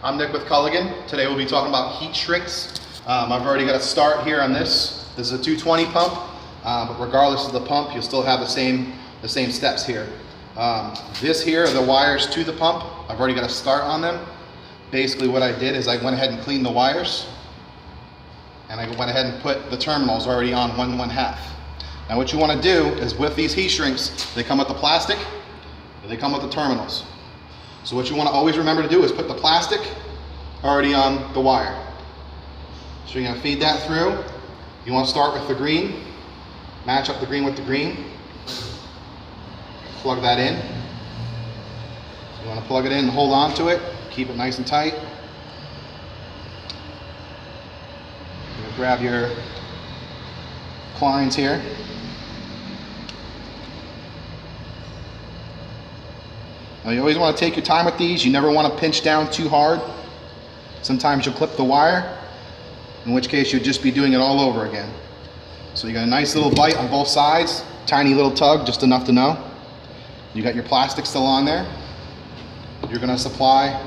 I'm Nick with Culligan. Today we'll be talking about heat shrinks. I've already got a start here on this. This is a 220 pump, but regardless of the pump, you'll still have the same steps here. This here are the wires to the pump. I've already got a start on them. Basically what I did is I went ahead and cleaned the wires, and I went ahead and put the terminals already on 1/1/2. Now what you want to do is with these heat shrinks, they come with the plastic, or they come with the terminals. So what you want to always remember to do is put the plastic already on the wire. So you're going to feed that through. You want to start with the green, match up the green with the green, plug that in. So you want to plug it in and hold on to it, keep it nice and tight. You're going to grab your clines here. Now you always want to take your time with these. You never want to pinch down too hard. Sometimes you'll clip the wire, in which case you'll just be doing it all over again. So you got a nice little bite on both sides, tiny little tug, just enough to know. You got your plastic still on there. You're going to supply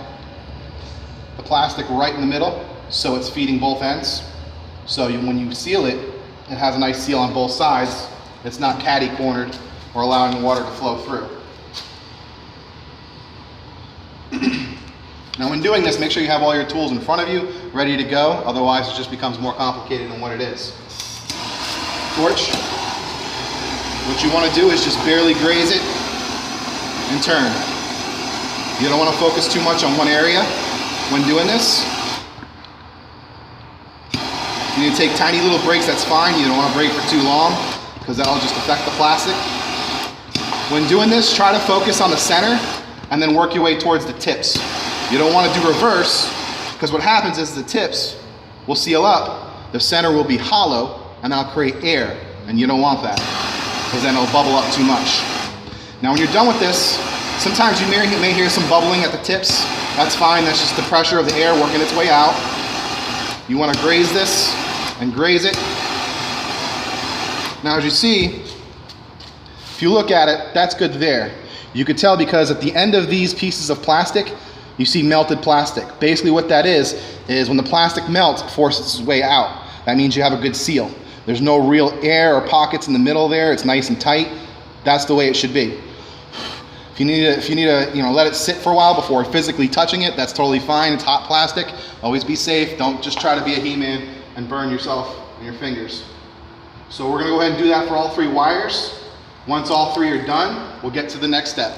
the plastic right in the middle, so it's feeding both ends. So when you seal it, it has a nice seal on both sides. It's not catty-cornered or allowing the water to flow through. Now when doing this, make sure you have all your tools in front of you, ready to go. Otherwise it just becomes more complicated than what it is. Torch. What you want to do is just barely graze it and turn. You don't want to focus too much on one area when doing this. If you need to take tiny little breaks, that's fine. You don't want to break for too long because that'll just affect the plastic. When doing this, try to focus on the center and then work your way towards the tips. You don't want to do reverse, because what happens is the tips will seal up, the center will be hollow, and that'll create air, and you don't want that, because then it'll bubble up too much. Now when you're done with this, sometimes you may hear some bubbling at the tips. That's fine, that's just the pressure of the air working its way out. You want to graze this and graze it. Now as you see, if you look at it, that's good there. You could tell because at the end of these pieces of plastic, you see melted plastic. Basically what that is when the plastic melts, it forces its way out. That means you have a good seal. There's no real air or pockets in the middle there. It's nice and tight. That's the way it should be. If you need to let it sit for a while before physically touching it, that's totally fine. It's hot plastic. Always be safe. Don't just try to be a he-man and burn yourself and your fingers. So we're gonna go ahead and do that for all three wires. Once all three are done, we'll get to the next step.